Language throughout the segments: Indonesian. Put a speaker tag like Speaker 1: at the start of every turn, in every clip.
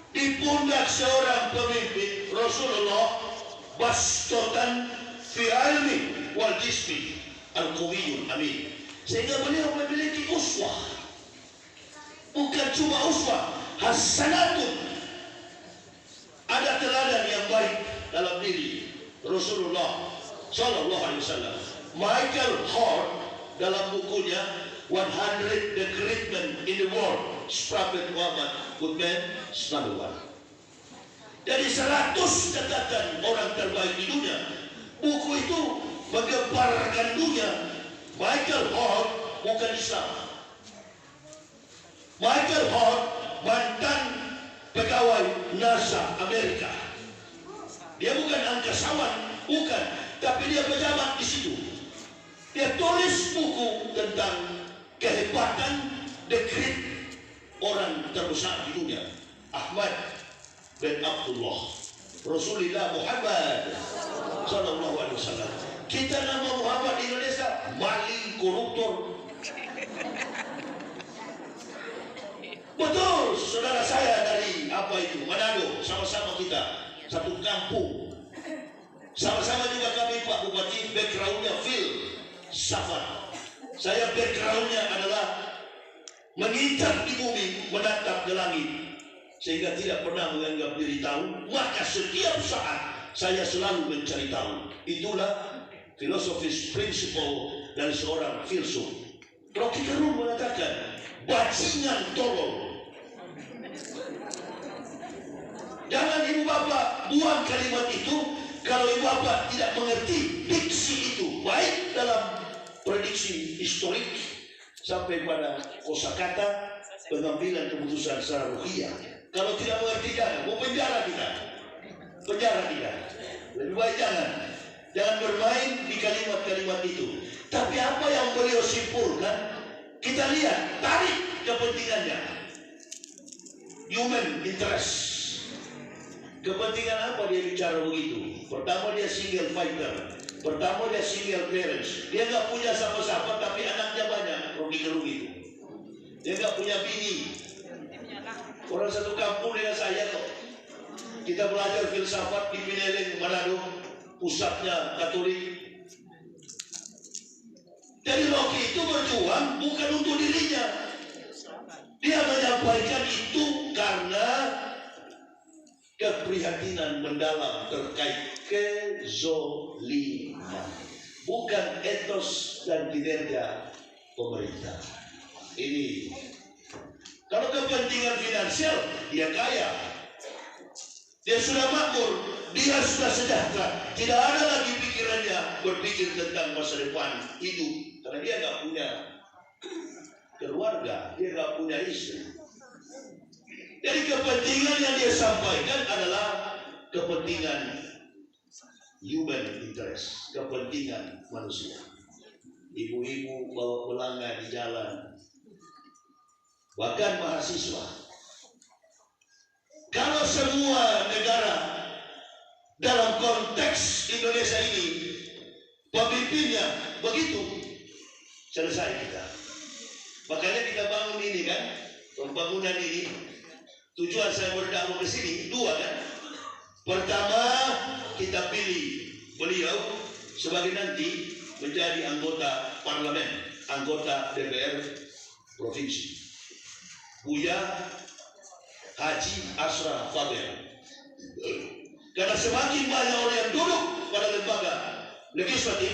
Speaker 1: Di pundak seorang pemimpin Rasulullah bastotan fi ilmi wal jismi al-qawiyul amin, sehingga beliau memiliki uswah, bukan cuma uswah, hasanatun, ada teladan yang baik dalam diri Rasulullah Sallallahu Alaihi Wasallam. Michael Hort dalam bukunya 100 the Great Men in the World, Prophet Muhammad Good Man Number One. Dari 100 catatan orang terbaik di dunia, buku itu menggemparkan dunia. Michael Hort bukan Islam. Michael Hort mantan pegawai NASA Amerika. Dia bukan angkasawan, bukan, tapi dia pejabat di situ. Dia tulis buku tentang kehebatan dekrit orang terbesar di dunia, Ahmad bin Abdullah Rasulullah Muhammad Sallallahu Alaihi Wasallam. Kita nama Muhammad di Indonesia maling, koruptor. Betul, saudara saya dari Manado, sama-sama kita satu kampung. Sama-sama juga kami Pak Bupati, backgroundnya filsafat. Saya backgroundnya adalah menginjak di bumi, menatap ke langit, sehingga tidak pernah menganggap diri tahu. Maka setiap saat saya selalu mencari tahu. Itulah filosofis prinsipal dari seorang filsuf. Rocky Gerung mengatakan, bajingan tolol. Jangan ibu bapak buang kalimat itu kalau ibu bapak tidak mengerti diksi itu, baik dalam prediksi historik sampai pada kosakata pengambilan keputusan secara ruhiyah. Kalau tidak mengerti jangan, mau penjara kita, lebih baik jangan bermain di kalimat-kalimat itu. Tapi apa yang beliau simpulkan, kita lihat, tarik kepentingannya, human interest. Kepentingan apa dia bicara begitu? Pertama dia single fighter, pertama dia single parents. Dia nggak punya siapa-siapa tapi anaknya banyak. Rocky Gerung itu. Dia nggak punya bini. Orang satu kampung dengan saya kok. Kita belajar filsafat di Pineleng, Manado, pusatnya Katolik. Jadi Rocky itu berjuang bukan untuk dirinya. Dia menyampaikan itu karena keprihatinan mendalam terkait kezoliman, bukan etos dan kinerja pemerintah. Ini kalau kepentingan finansial, dia kaya, dia sudah makmur, dia sudah sejahtera, tidak ada lagi pikirannya berpikir tentang masa depan hidup, karena dia nggak punya keluarga, dia nggak punya istri. Jadi kepentingan yang dia sampaikan adalah kepentingan human interest, kepentingan manusia. Ibu-ibu bawa pelanggan di jalan, bahkan mahasiswa. Kalau semua negara dalam konteks Indonesia ini pemimpinnya begitu, selesai kita. Makanya kita bangun ini kan, pembangunan ini. Tujuan saya berdakwah ke sini dua kan. Pertama, kita pilih beliau sebagai nanti menjadi anggota parlemen, anggota DPR provinsi, Buya Haji Ashraf Fadel. Karena semakin banyak orang yang duduk pada lembaga legislatif,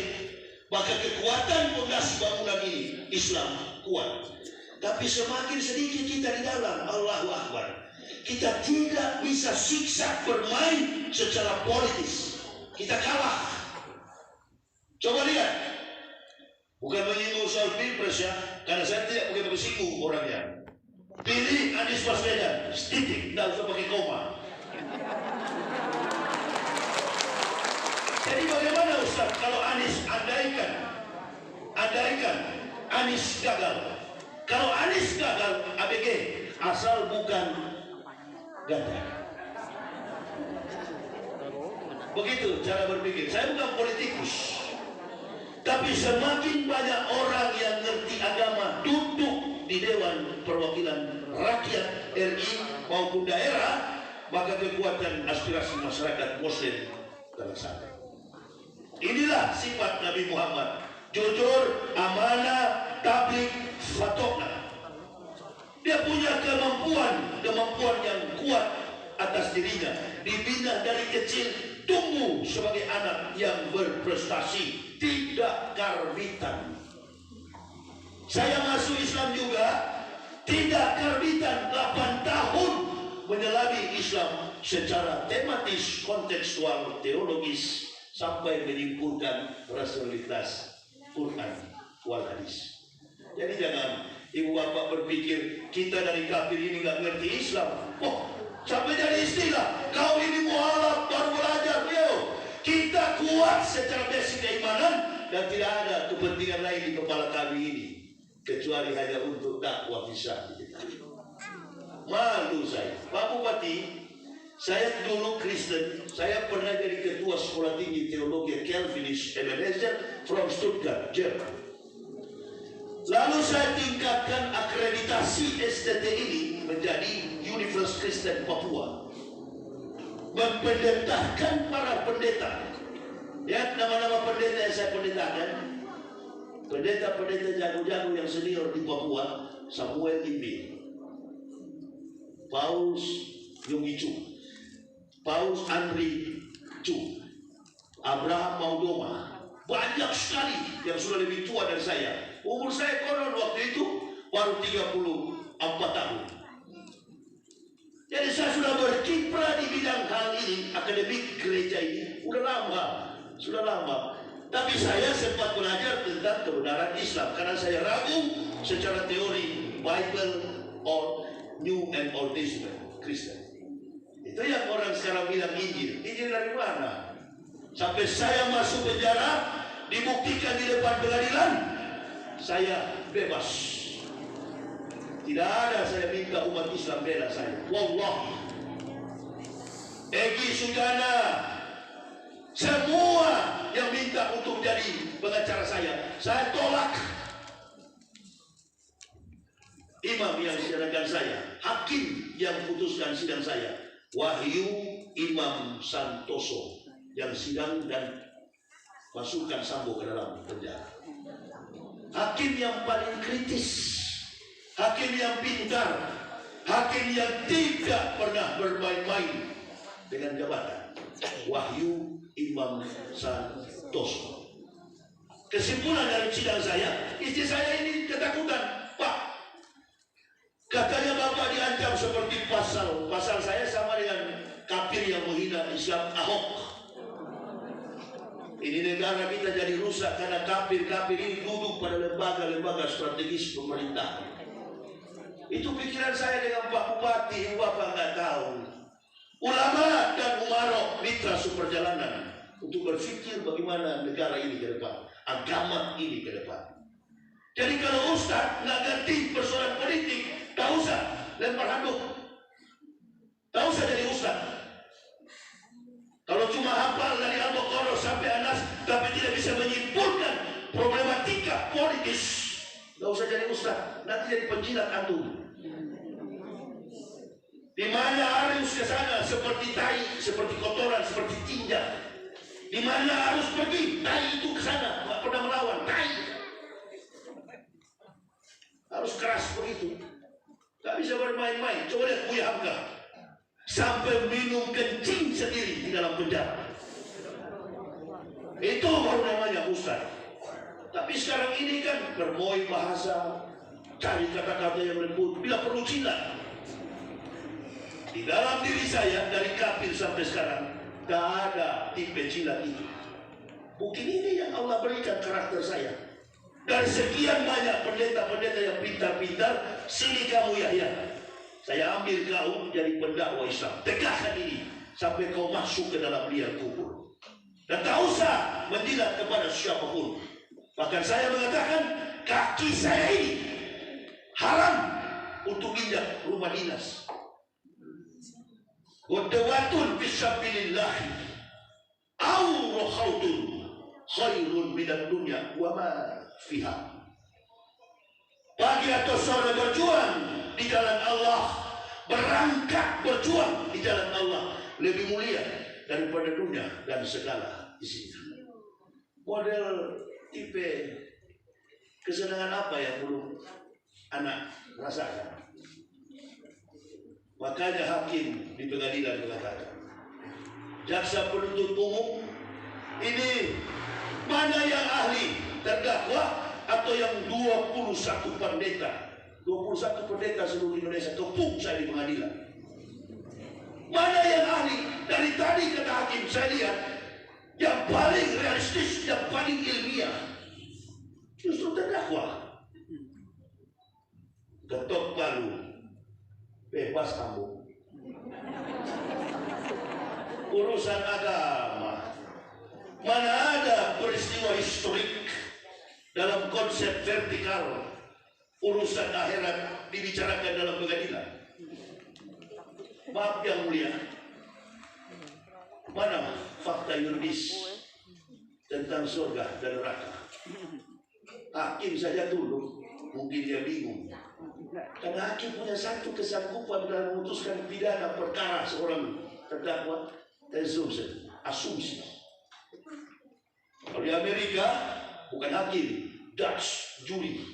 Speaker 1: maka kekuatan fondasi bangunan ini Islam kuat. Tapi semakin sedikit kita di dalam, Allahu Akbar, kita tidak bisa siksa bermain secara politis. Kita kalah. Coba lihat, bukan menyinggung soal pilpres ya, karena saya tidak pakai bersinggung orangnya. Pilih Anies Baswedan, titik, tidak usah pakai koma. Jadi bagaimana Ustaz kalau Anies andaikan Anies gagal? Kalau Anies gagal, ABG asal bukan ganda. Begitu cara berpikir. Saya bukan politikus, tapi semakin banyak orang yang ngerti agama duduk di Dewan Perwakilan Rakyat RI maupun daerah, maka kekuatan aspirasi masyarakat Muslim terlaksana. Inilah sifat Nabi Muhammad: jujur, amanah, tabligh, fatona. Dia punya kemampuan yang kuat atas dirinya, dibina dari kecil, tumbuh sebagai anak yang berprestasi, tidak karbitan. Saya masuk Islam juga tidak karbitan, 8 tahun menyelami Islam secara tematis, kontekstual, teologis, sampai menyimpulkan rasionalitas Quran wal hadis. Jadi jangan ibu bapak berpikir kita dari kafir ini nggak ngerti Islam. Oh, sampai jadi istilah kau ini mualaf baru belajar. Yo, kita kuat secara basic keimanan dan tidak ada kepentingan lain di kepala kami ini kecuali hanya untuk dakwah bisa. Malu saya, Pak Bupati. Saya dulu Kristen, saya pernah jadi ketua sekolah tinggi teologi Calvinist Ebenezer from Stuttgart, Jerman. Lalu saya tingkatkan akreditasi STT ini menjadi Universitas Kristen Papua, mempendetakan para pendeta. Ya, nama-nama pendeta yang saya pendetakan, pendeta-pendeta jago-jago yang senior di Papua: Samuel Imbi, Paulus Yungicu, Paulus Andri Chu, Abraham Maudoma. Banyak sekali yang sudah lebih tua dari saya. Umur saya konon waktu itu baru 34 tahun. Jadi saya sudah berkiprah di bidang hal ini, akademik gereja ini sudah lama. Tapi saya sempat belajar tentang kebenaran Islam karena saya ragu secara teori Bible or New and Old Testament Kristen. Itu yang orang sekarang bilang Injil. Injil dari mana? Sampai saya masuk penjara, dibuktikan di depan pengadilan, saya bebas. Tidak ada saya minta umat Islam bela saya. Wallah. Egy Sujana, semua yang minta untuk jadi pengacara saya tolak. Imam yang sidangkan saya, hakim yang putuskan sidang saya, Wahyu Imam Santoso, yang sidang dan masukkan Sambo ke dalam penjara. Hakim yang paling kritis, hakim yang pintar, hakim yang tidak pernah bermain-main dengan jabatan, Wahyu Imam Santoso. Kesimpulan dari sidang saya, istri saya ini ketakutan. Pak, katanya Bapak diancam seperti pasal saya sama dengan kafir yang menghina Islam, Ahok. Ini negara kita jadi rusak karena kafir-kafir ini duduk pada lembaga-lembaga strategis pemerintah. Itu pikiran saya dengan Pak Bupati, Bapak nggak tahu. Ulama dan umaro mitra seperjalanan untuk berpikir bagaimana negara ini ke depan, agama ini ke depan. Jadi kalau Ustaz nggak ngerti persoalan politik, tak usah lempar handuk, tak usah jadi Ustaz. Kalau cuma hafal dari Al-Baqarah sampai Anas tapi tidak bisa menyimpulkan problematika politis, tak usah jadi Ustaz, nanti jadi penjilat antum. Di mana harus ke sana seperti tai, seperti kotoran, seperti tinja. Di mana harus pergi, tai itu ke sana, nggak pernah melawan, tai. Harus keras begitu. Gak bisa bermain-main. Coba lihat Buya Hamka, sampai minum kencing sendiri di dalam penjara. Itu baru namanya Ustaz. Tapi sekarang ini kan bermain bahasa, cari kata-kata yang lembut, bila perlu jilat. Di dalam diri saya dari kafir sampai sekarang gak ada tipe jilat itu. Mungkin ini yang Allah berikan karakter saya. Dari sekian banyak pendeta-pendeta yang pintar-pintar, sini kamu Yahya, saya ambil kau jadi pendakwah Islam. Tegakkan ini sampai kau masuk ke dalam liang kubur. Dan tak usah menjilat kepada siapapun. Bahkan saya mengatakan kaki saya ini haram untuk injak rumah dinas. Wadawatun fisabilillahi au rohautun khairun minad dunya wa ma fiha. Pagi atau sore berjuang di jalan Allah berangkat berjuang di jalan Allah lebih mulia daripada dunia dan segala isinya. Model tipe kesenangan apa yang belum anak rasakan? Makanya hakim di pengadilan mengatakan, jaksa penuntut umum ini mana yang ahli terdakwa atau yang 21 pendeta? 21 pendeta seluruh Indonesia kepung saya di pengadilan. Mana yang ahli? Dari tadi kata hakim saya lihat yang paling realistis, yang paling ilmiah justru terdakwa. Ketok palu, bebas kamu. Urusan agama, mana ada peristiwa historik dalam konsep vertikal. Urusan akhirat dibicarakan dalam pengadilan. Maaf yang mulia, mana fakta yuridis tentang surga dan neraka? Hakim saja dulu mungkin dia bingung, karena hakim punya satu kesanggupan dalam memutuskan pidana perkara seorang terdakwa, asumsi. Kalau di Amerika bukan hakim, judge, juri.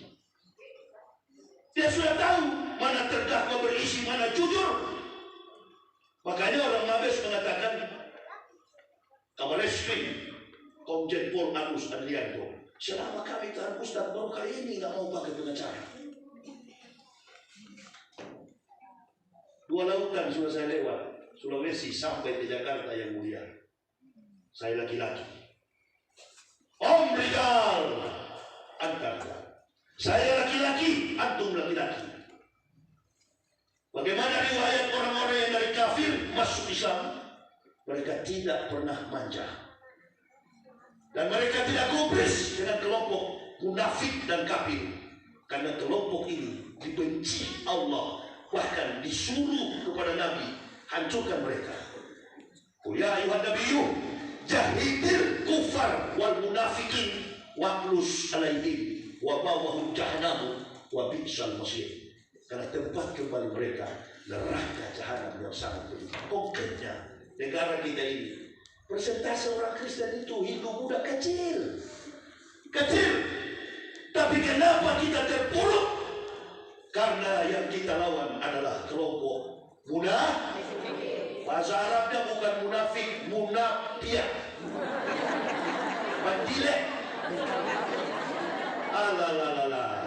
Speaker 1: Dia sudah tahu mana terdakwa berisi, mana jujur. Makanya orang Mabes mengatakan, Kabar Reskrim Komjen Pol Agus Andrianto, selama kami tahan Ustaz baru kali ini nggak mau pakai pengacara. 2 lautan sudah saya lewat, Sulawesi sampai ke Jakarta yang mulia. Saya laki-laki. Om Rizal Antarta. Saya laki-laki, antum laki-laki. Bagaimana riwayat orang-orang yang dari kafir masuk Islam? Mereka tidak pernah manja. Dan mereka tidak gubris dengan kelompok munafik dan kafir. Karena kelompok ini dibenci Allah. Bahkan disuruh kepada Nabi, hancurkan mereka. Ya ayuhan nabiyyu, jahidil kufar wal munafikin waqlus alaihim wa bawahum jahanam wa bi'sal masir. Karena tempat kembali mereka neraka jahanam yang sangat pedih. Konkretnya negara kita ini, persentase orang Kristen itu Hindu muda kecil. Tapi kenapa kita terpuruk? Karena yang kita lawan adalah kelompok munafik. Bahasa Arabnya bukan munafik, munafiah. Bandilek. Alalala.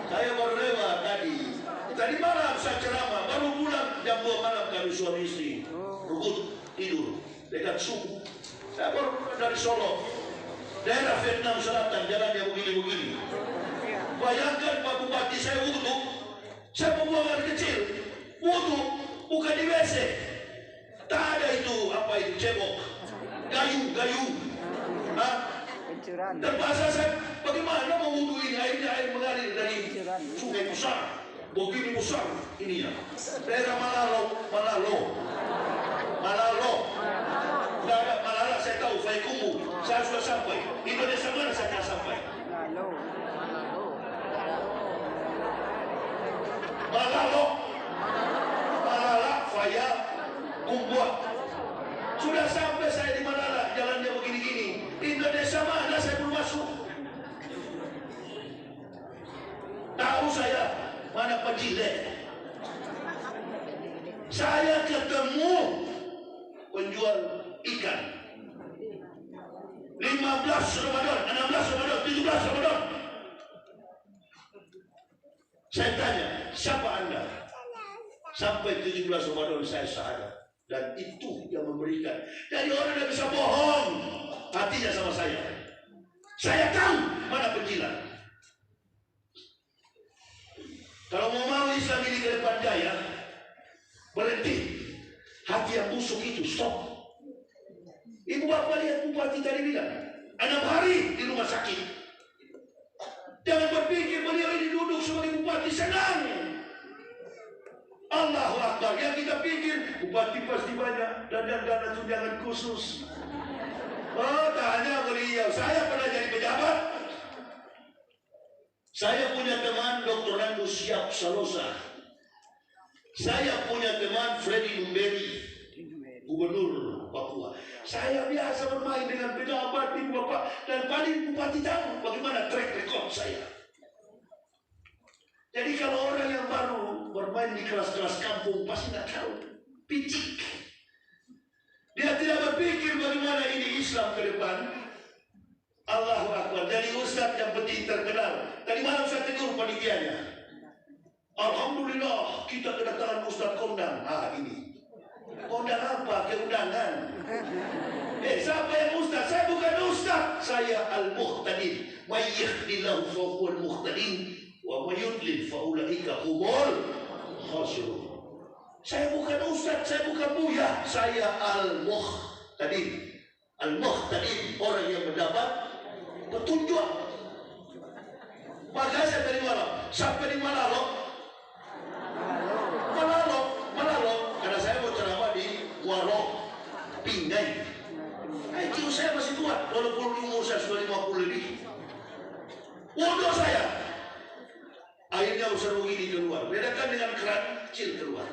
Speaker 1: Saya baru lewat tadi malam saya ceramah, baru pulang jam 2 malam kami suami istri rukut tidur dekat subuh. Saya baru dari Solo, daerah Vietnam Selatan, jalannya begini-begini. Bayangkan Pak Bupati, saya wudhu, saya membuang air kecil, wudhu bukan di WC, tak ada itu apa itu cebok, gayu. Dan bahasa saya, bagaimana mau wudhu ini? Air mengalir dari sungai besar, begini besar ininya. Daerah Malalo. Tidak ada Malala, saya tahu, Faikumu, saya sudah sampai. Indonesia mana saya tidak sampai? Malala, Faya, Kumbua. Sudah sampai saya di Malala, jalannya begini-gini. Indonesia mana saya belum masuk? Tahu saya mana Pejile. Saya ketemu penjual ikan 15 Ramadan, 16 Ramadan, 17 Ramadan. Saya tanya, siapa Anda? Sampai 17 Ramadan saya syahadat. Dan itu yang memberikan. Jadi orang yang bisa bohong hatinya sama saya. Saya tahu mana penjilat. Kalau mau Islam ini ke depan jaya, berhenti. Hati yang busuk itu stop. Ibu bapak lihat bupati tadi bilang 6 hari di rumah sakit. Jangan berpikir beliau ini duduk sebagai bupati senang. Allahu Akbar. Yang kita pikir bupati pasti banyak dan dana tunjangan khusus. Oh, tanya beliau. Saya pernah jadi pejabat. Saya punya teman Dr. Randu Siap Salosa. Saya punya teman Freddy Numberi, Gubernur Papua. Saya biasa bermain dengan pejabat di Bapak dan paling bupati tahu bagaimana track record saya. Jadi kalau orang yang baru bermain di kelas-kelas kampung pasti nggak tahu, picik. Dia tidak berpikir bagaimana ini Islam ke depan. Allahu Akbar. Jadi ustaz yang penting terkenal. Tadi malam saya tegur panitianya. Alhamdulillah kita kedatangan Ustaz Kondang. Ini Kondang apa? Keundangan. Siapa yang Ustaz? Saya bukan Ustaz. Saya Al-Muhtadin. May yahdillahu fahuwal muhtadin wa may yudlil fa ulaika humul khasirun. Saya bukan Ustaz, saya bukan Buya. Saya Al-Muhtadin. Al-Muhtadin, orang yang mendapat petunjuk. Maka saya dari mana? Sampai di Malalo. Karena saya mau ceramah di Warok, Pingai. Itu saya masih kuat, walaupun umur saya sudah 50 lebih. Bodoh saya. Airnya besar begini keluar. Bedakan dengan keran kecil keluar.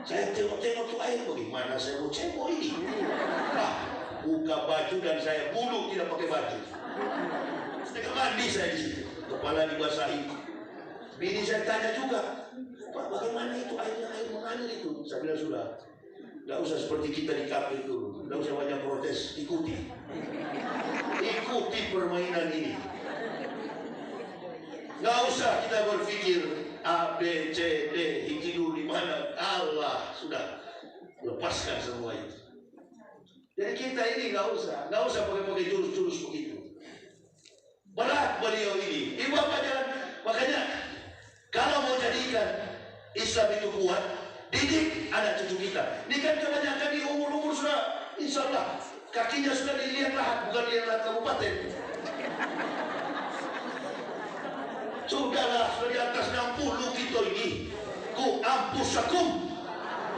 Speaker 1: Saya tengok-tengok tuh air bagaimana saya mau cebok ini. Buka baju dan saya bulu tidak pakai baju. Setengah mandi saya di situ. Kepala dibasahi. Bini saya tanya juga, Pak, bagaimana itu airnya, air mengalir itu? Saya bilang sudah. Tidak usah seperti kita di kafe itu. Tidak usah banyak protes. Ikuti permainan ini. Nggak usah kita berpikir A, B, C, D, hikidu di mana. Allah sudah lepaskan semua itu. Jadi kita ini nggak usah pakai jurus-jurus begitu. Berat beliau ini. Ibu apa jalan? Makanya kalau mau jadikan Islam itu kuat, didik anak cucu kita. Ini kan kebanyakan di umur-umur sudah, insya Allah kakinya sudah dilihat lahat, bukan lihat lahat kabupaten. Sudahlah, sudah di atas 60 kita ini. Ku ampusakum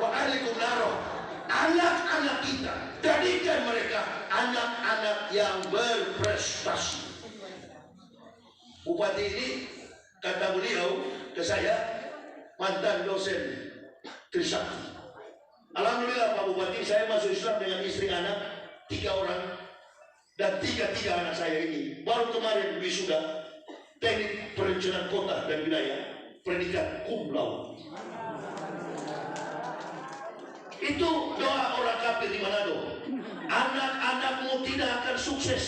Speaker 1: wa alikum naroh. Anak-anak kita, jadikan mereka anak-anak yang berprestasi. Bupati ini, kata beliau ke saya, mantan dosen Trisakti. Alhamdulillah Pak Bupati, saya masuk Islam dengan istri anak 3 orang. Dan 3 anak saya ini baru kemarin wisuda Teknik Perencanaan Kota dan Wilayah, predikat cum laude. Itu doa orang kafir di Manado. Anak-anakmu tidak akan sukses.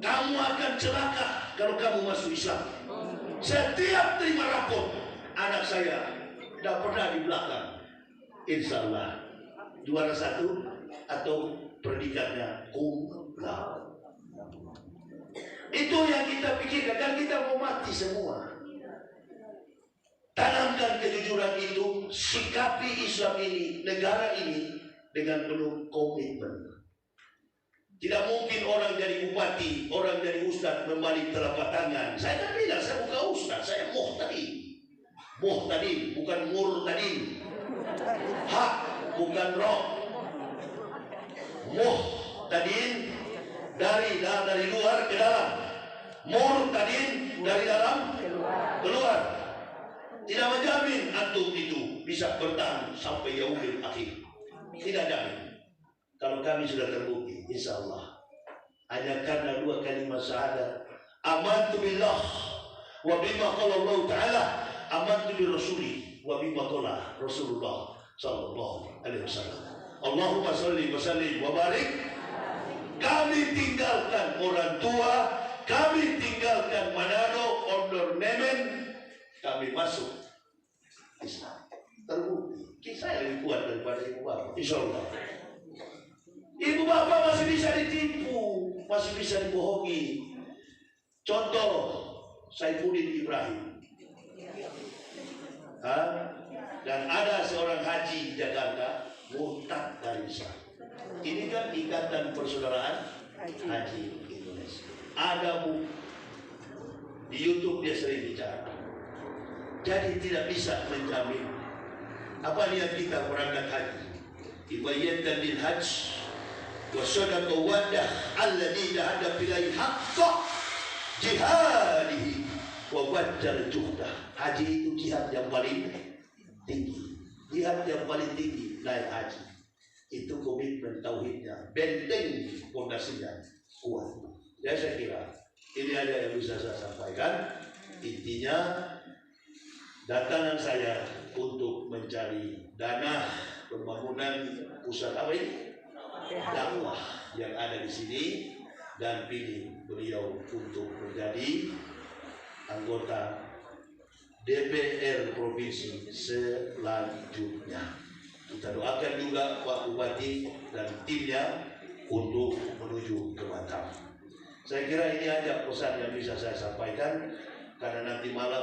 Speaker 1: Kamu akan celaka kalau kamu masuk Islam. Setiap terima rapor, anak saya tidak pernah di belakang. Insya Allah juara 1 atau predikatnya cum laude. Itu yang kita pikirkan, kan kita mau mati semua. Tanamkan kejujuran itu, sikapi Islam ini, negara ini dengan penuh komitmen. Tidak mungkin orang jadi bupati, orang jadi ustaz membalik telapak tangan. Saya kan bilang, saya bukan ustaz, saya muhtadin. Muhtadin, bukan murtadin. Hak, bukan roh. Muhtadin dari luar ke dalam. Murtadin dari dalam keluar. Tidak menjamin antum itu bisa bertahan sampai yaumil akhir. Tidak jamin. Kalau kami sudah terbukti, insya Allah, hanya karena 2 kalimat syahadat, amantu billah wa bima qala Allah Ta'ala, amantu bi rasuli wa bima qala Rasulullah sallallahu alaihi wasallam. Allahumma shalli wa sallim wa barik. Kami tinggalkan orang tua, kami tinggalkan Manado, Ondor Nemen, kami masuk Islam. Terbukti, kisah lebih kuat daripada ibu bapak, insya Allah. Ibu bapak masih bisa ditipu, masih bisa dibohongi. Contoh, Saifuddin Ibrahim. Dan ada seorang haji di Jakarta, murtad dari Islam. Ini kan Ikatan Persaudaraan Haji Indonesia. Ada di YouTube dia sering bicara. Jadi tidak bisa menjamin. Apa niat kita berangkat haji? Ibayyatan lil hajj wa sadaqa wadah alladhi jahada bilai haqqa jihadihi wa bajjal juhdah. Haji itu jihad yang paling tinggi. jihad yang paling tinggi naik haji. Itu komitmen tauhidnya, benteng fondasinya kuat. Ya saya kira ini aja yang bisa saya sampaikan. Intinya datangan saya untuk mencari dana pembangunan pusat apa ini? Dakwah yang ada di sini, dan pilih beliau untuk menjadi anggota DPR Provinsi selanjutnya. Kita doakan juga Pak Bupati dan timnya untuk menuju ke Batam. Saya kira ini aja pesan yang bisa saya sampaikan, karena nanti malam